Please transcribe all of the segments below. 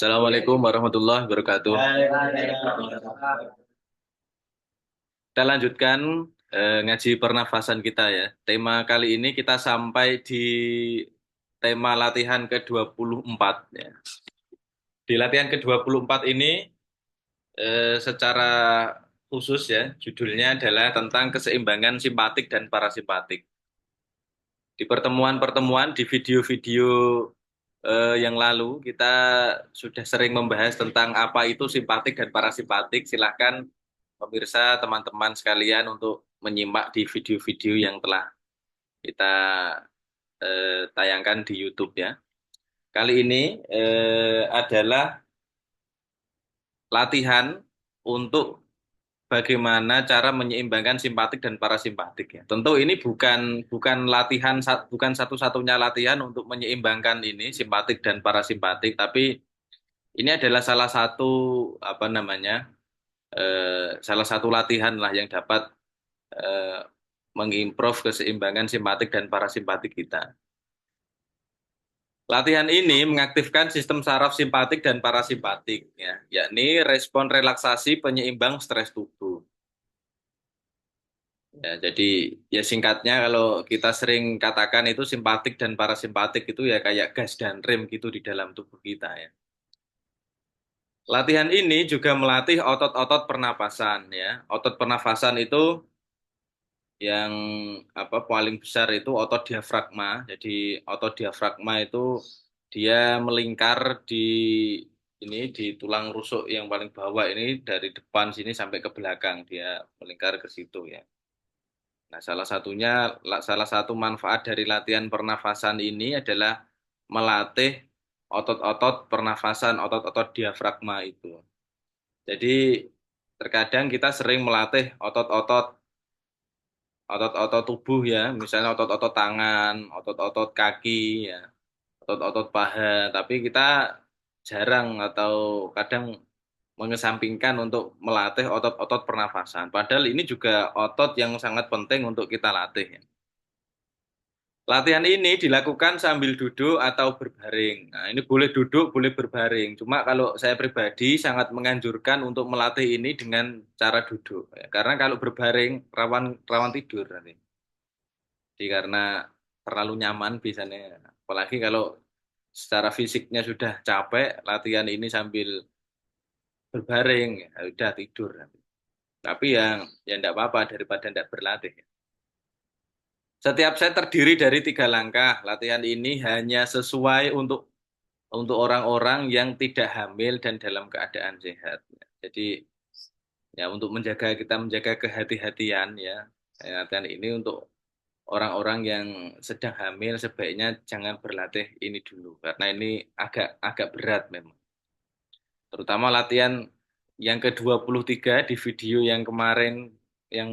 Assalamualaikum warahmatullahi wabarakatuh. Kita lanjutkan ngaji pernafasan kita ya. Tema kali ini kita sampai di tema latihan ke-24 ya. Di latihan ke-24 ini secara khusus ya, judulnya adalah tentang keseimbangan simpatik dan parasimpatik. Di pertemuan-pertemuan di video-video yang lalu kita sudah sering membahas tentang apa itu simpatik dan parasimpatik. Silahkan pemirsa, teman-teman sekalian untuk menyimak di video-video yang telah kita tayangkan di YouTube ya. Kali ini adalah latihan untuk bagaimana cara menyeimbangkan simpatik dan parasimpatik ya. Tentu ini bukan latihan bukan satu-satunya latihan untuk menyeimbangkan ini simpatik dan parasimpatik, tapi ini adalah salah satu apa namanya salah satu latihan lah yang dapat eh, mengimprove keseimbangan simpatik dan parasimpatik kita. Latihan ini mengaktifkan sistem saraf simpatik dan parasimpatik, ya, yakni respon relaksasi penyeimbang stres tubuh. Ya, jadi ya singkatnya kalau kita sering katakan itu simpatik dan parasimpatik itu ya kayak gas dan rem gitu di dalam tubuh kita ya. Latihan ini juga melatih otot-otot pernapasan ya. Otot pernapasan itu yang apa paling besar itu otot diafragma. Jadi otot diafragma itu dia melingkar di di tulang rusuk yang paling bawah ini dari depan sini sampai ke belakang dia melingkar ke situ ya. Nah, salah satu manfaat dari latihan pernafasan ini adalah melatih otot-otot pernafasan, otot-otot diafragma itu. Jadi terkadang kita sering melatih otot-otot tubuh ya, misalnya otot-otot tangan, otot-otot kaki ya, otot-otot paha, tapi kita jarang atau kadang mengesampingkan untuk melatih otot-otot pernafasan. Padahal ini juga otot yang sangat penting untuk kita latih ya. Latihan ini dilakukan sambil duduk atau berbaring. Nah, ini boleh duduk, boleh berbaring. Cuma kalau saya pribadi sangat menganjurkan untuk melatih ini dengan cara duduk. Ya. Karena kalau berbaring rawan rawan tidur nanti. Jadi karena terlalu nyaman biasanya. Apalagi kalau secara fisiknya sudah capek, latihan ini sambil berbaring, ya udah tidur nanti. Tapi yang enggak apa-apa daripada enggak berlatih. Setiap set terdiri dari 3 langkah. Latihan ini hanya sesuai untuk orang-orang yang tidak hamil dan dalam keadaan sehat. Jadi ya untuk kita menjaga kehati-hatian ya. Latihan ini untuk orang-orang yang sedang hamil sebaiknya jangan berlatih ini dulu karena ini agak agak berat memang. Terutama latihan yang ke-23 di video yang kemarin yang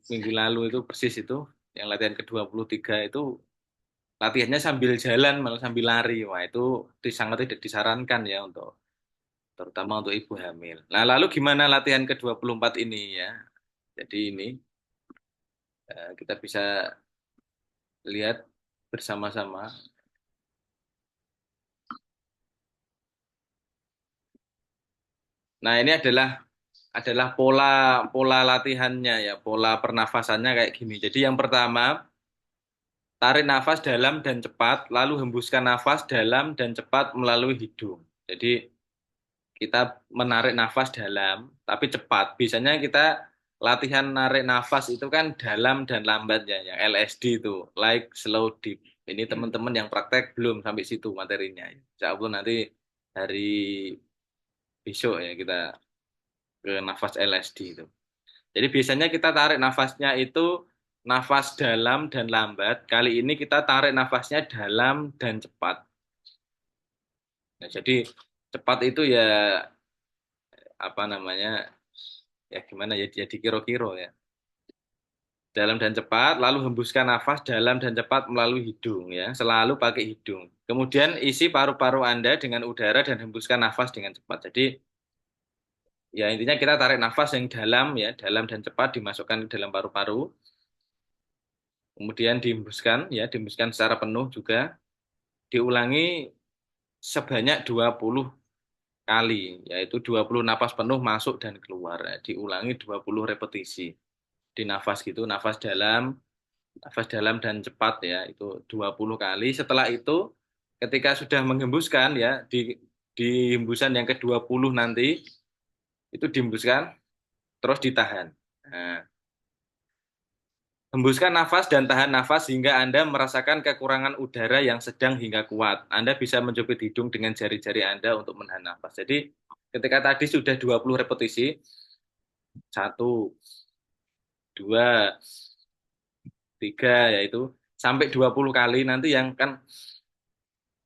minggu lalu itu persis itu yang latihan ke-23 itu latihannya sambil jalan malah sambil lari. Wah, itu sangat tidak disarankan ya untuk terutama untuk ibu hamil. Nah, lalu gimana latihan ke-24 ini ya? Jadi ini kita bisa lihat bersama-sama. Nah, ini adalah pola pola latihannya ya, pola pernafasannya kayak gini. Jadi yang pertama, tarik nafas dalam dan cepat, lalu hembuskan nafas dalam dan cepat melalui hidung. Jadi kita menarik nafas dalam tapi cepat. Biasanya kita latihan narik nafas itu kan dalam dan lambat ya, yang LSD itu, like slow deep. Ini teman-teman yang praktek belum sampai situ materinya. Insya Allah nanti hari besok ya kita ke nafas LSD itu. Jadi biasanya kita tarik nafasnya itu nafas dalam dan lambat. Kali ini kita tarik nafasnya dalam dan cepat. Nah, jadi cepat itu ya apa namanya ya gimana ya jadi kiro-kiro ya. Dalam dan cepat, lalu hembuskan nafas dalam dan cepat melalui hidung ya, selalu pakai hidung. Kemudian isi paru-paru Anda dengan udara dan hembuskan nafas dengan cepat. Jadi ya intinya kita tarik nafas yang dalam ya, dalam dan cepat dimasukkan ke dalam paru-paru. Kemudian dihembuskan secara penuh juga. Diulangi sebanyak 20 kali, yaitu 20 napas penuh masuk dan keluar. Ya. Diulangi 20 repetisi. Di nafas gitu, nafas dalam dan cepat ya, itu 20 kali. Setelah itu, ketika sudah menghembuskan ya, di hembusan yang ke-20 nanti, itu dihembuskan, terus ditahan. Nah, hembuskan nafas dan tahan nafas hingga Anda merasakan kekurangan udara yang sedang hingga kuat. Anda bisa mencubit hidung dengan jari-jari Anda untuk menahan nafas. Jadi, ketika tadi sudah 20 repetisi, satu, dua, tiga, yaitu sampai 20 kali nanti yang kan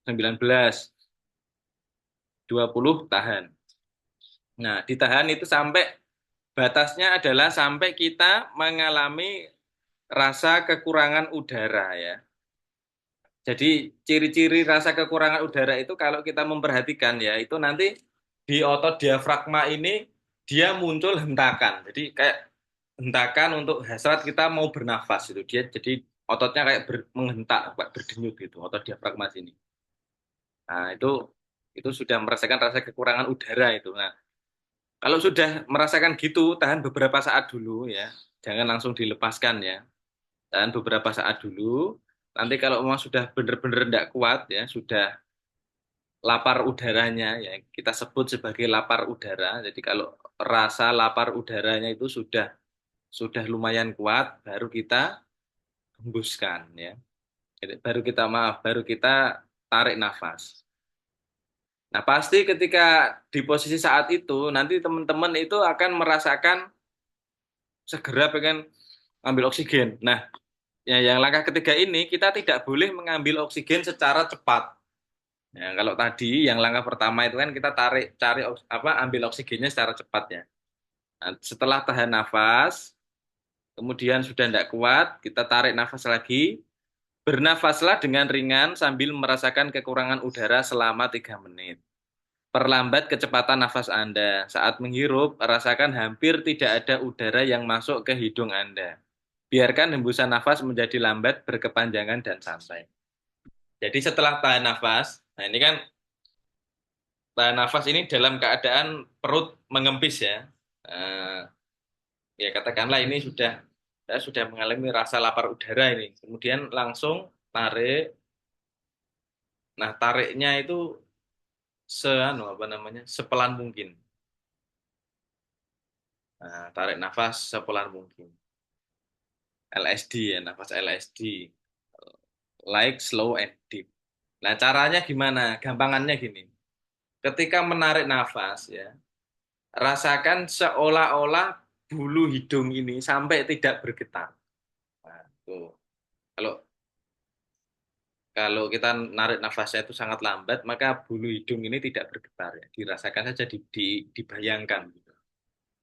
19, 20 tahan. Nah, ditahan itu sampai batasnya adalah sampai kita mengalami rasa kekurangan udara ya. Jadi ciri-ciri rasa kekurangan udara itu kalau kita memperhatikan ya, itu nanti di otot diafragma ini dia muncul hentakan. Jadi kayak hentakan untuk hasrat kita mau bernafas itu. Dia jadi ototnya kayak menghentak, kayak berdenyut gitu, otot diafragma sini. Nah, itu sudah merasakan rasa kekurangan udara itu. Nah, kalau sudah merasakan gitu, tahan beberapa saat dulu ya. Jangan langsung dilepaskan ya. Tahan beberapa saat dulu. Nanti kalau memang sudah benar-benar tidak kuat ya, sudah lapar udaranya ya, kita sebut sebagai lapar udara. Jadi kalau rasa lapar udaranya itu sudah lumayan kuat, baru kita hembuskan ya. Jadi baru kita tarik nafas. Nah, pasti ketika di posisi saat itu, nanti teman-teman itu akan merasakan segera pengen ambil oksigen. Nah, ya, yang langkah ketiga ini kita tidak boleh mengambil oksigen secara cepat. Ya, kalau tadi yang langkah pertama itu kan kita cari ambil oksigennya secara cepat ya. Nah, setelah tahan nafas, kemudian sudah tidak kuat, kita tarik nafas lagi. Bernafaslah dengan ringan sambil merasakan kekurangan udara selama 3 menit. Perlambat kecepatan nafas Anda. Saat menghirup, rasakan hampir tidak ada udara yang masuk ke hidung Anda. Biarkan hembusan nafas menjadi lambat, berkepanjangan, dan santai. Jadi setelah tahan nafas, nah ini kan tahan nafas ini dalam keadaan perut mengempis ya. Nah, ya katakanlah ini saya sudah mengalami rasa lapar udara ini. Kemudian langsung tarik. Nah, tariknya itu apa namanya? Sepelan mungkin. Nah, tarik nafas sepelan mungkin. LSD ya, nafas LSD. Like, slow, and deep. Nah, caranya gimana? Gampangannya gini. Ketika menarik nafas ya, rasakan seolah-olah bulu hidung ini sampai tidak bergetar. Nah, tuh. Kalau kalau kita narik nafasnya itu sangat lambat, maka bulu hidung ini tidak bergetar ya. Dirasakan saja dibayangkan gitu.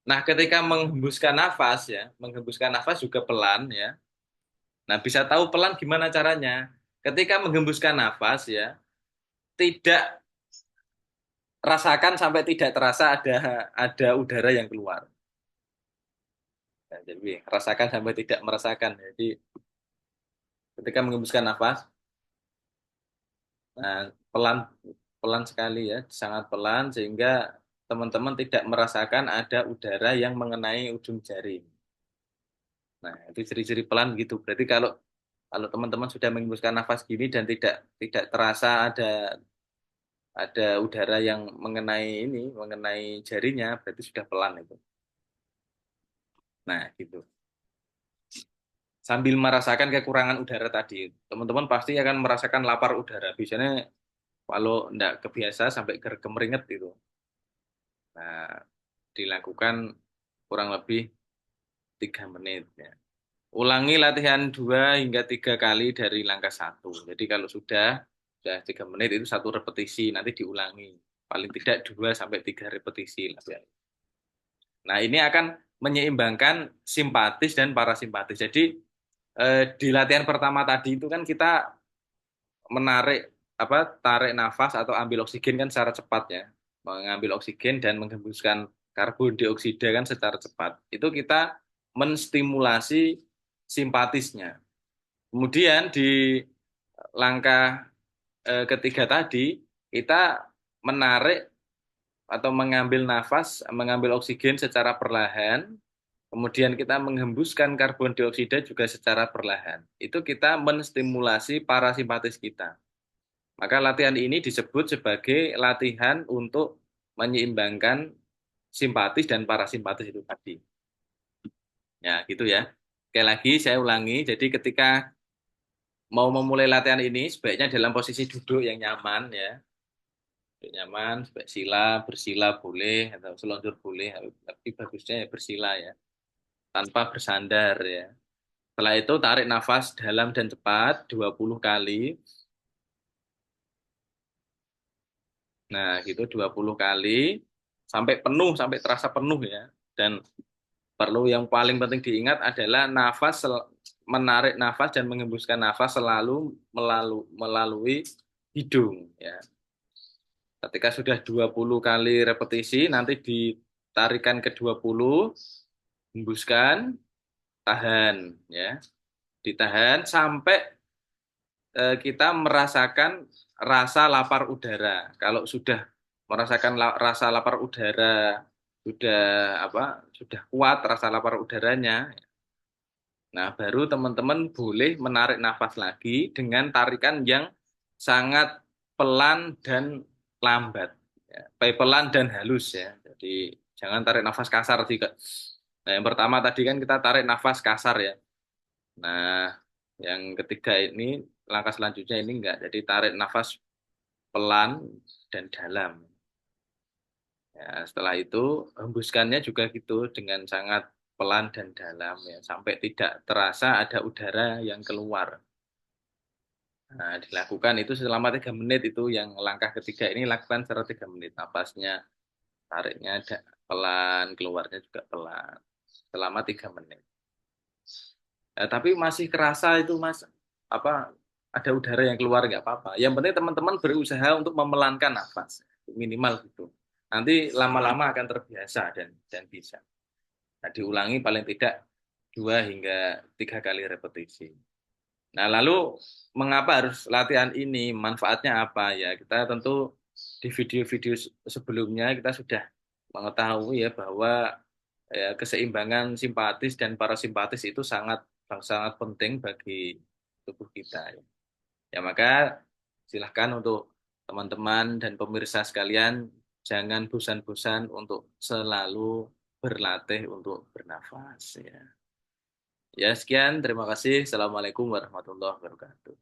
Nah, ketika menghembuskan nafas ya, menghembuskan nafas juga pelan ya. Nah, bisa tahu pelan gimana caranya? Ketika menghembuskan nafas ya, tidak rasakan sampai tidak terasa ada udara yang keluar. Nah, jadi rasakan sampai tidak merasakan. Jadi ketika menghembuskan nafas, nah, pelan pelan sekali ya, sangat pelan sehingga teman-teman tidak merasakan ada udara yang mengenai ujung jari. Nah, itu ciri-ciri pelan gitu. Berarti kalau kalau teman-teman sudah menghembuskan nafas gini dan tidak terasa ada udara yang mengenai jarinya, berarti sudah pelan itu. Nah, gitu. Sambil merasakan kekurangan udara tadi, teman-teman pasti akan merasakan lapar udara. Biasanya kalau tidak kebiasa sampai kemeringet itu. Nah, dilakukan kurang lebih 3 menit ya. Ulangi latihan 2 hingga 3 kali dari langkah satu. Jadi kalau sudah 3 menit itu satu repetisi, nanti diulangi. Paling tidak 2 sampai 3 repetisi latihan. Nah, ini akan menyeimbangkan simpatis dan parasimpatis. Jadi di latihan pertama tadi itu kan kita menarik tarik nafas atau ambil oksigen kan secara cepat ya. Mengambil oksigen dan menghembuskan karbon dioksida kan secara cepat. Itu kita menstimulasi simpatisnya. Kemudian di langkah ketiga tadi kita menarik atau mengambil nafas, mengambil oksigen secara perlahan, kemudian kita menghembuskan karbon dioksida juga secara perlahan. Itu kita menstimulasi parasimpatis kita. Maka latihan ini disebut sebagai latihan untuk menyeimbangkan simpatis dan parasimpatis itu tadi. Ya, gitu ya. Sekali lagi saya ulangi, jadi ketika mau memulai latihan ini sebaiknya dalam posisi duduk yang nyaman ya. Duduk nyaman, sebaik sila, bersila boleh atau selonjor boleh, tapi bagusnya ya bersila ya, tanpa bersandar ya. Setelah itu tarik nafas dalam dan cepat 20 kali. Nah, gitu 20 kali sampai penuh, sampai terasa penuh ya. Dan perlu yang paling penting diingat adalah menarik nafas dan menghembuskan nafas selalu melalui hidung ya. Ketika sudah 20 kali repetisi nanti ditarikan ke 20, hembuskan, tahan ya. Ditahan sampai kita merasakan rasa lapar udara. Kalau sudah merasakan rasa lapar udara sudah apa? Sudah kuat rasa lapar udaranya. Nah, baru teman-teman boleh menarik nafas lagi dengan tarikan yang sangat pelan dan lambat. Ya, pelan dan halus ya. Jadi jangan tarik nafas kasar juga. Nah, yang pertama tadi kan kita tarik nafas kasar ya. Nah, yang ketiga ini langkah selanjutnya ini enggak. Jadi tarik nafas pelan dan dalam. Ya, setelah itu hembuskannya juga gitu dengan sangat pelan dan dalam ya sampai tidak terasa ada udara yang keluar. Nah, dilakukan itu selama 3 menit itu yang langkah ketiga ini lakukan secara 3 menit. Napasnya tariknya pelan, keluarnya juga pelan selama 3 menit. Tapi masih kerasa itu Mas apa ada udara yang keluar nggak apa-apa. Yang penting teman-teman berusaha untuk memelankan nafas minimal gitu. Nanti lama-lama akan terbiasa dan bisa. Nah, diulangi paling tidak 2 hingga 3 kali repetisi. Nah, lalu mengapa harus latihan ini? Manfaatnya apa ya? Kita tentu di video-video sebelumnya kita sudah mengetahui ya bahwa ya, keseimbangan simpatis dan parasimpatis itu sangat sangat penting bagi tubuh kita. Ya, ya maka silahkan untuk teman-teman dan pemirsa sekalian jangan bosan-bosan untuk selalu berlatih untuk bernafas ya. Ya, sekian. Terima kasih. Assalamualaikum warahmatullahi wabarakatuh.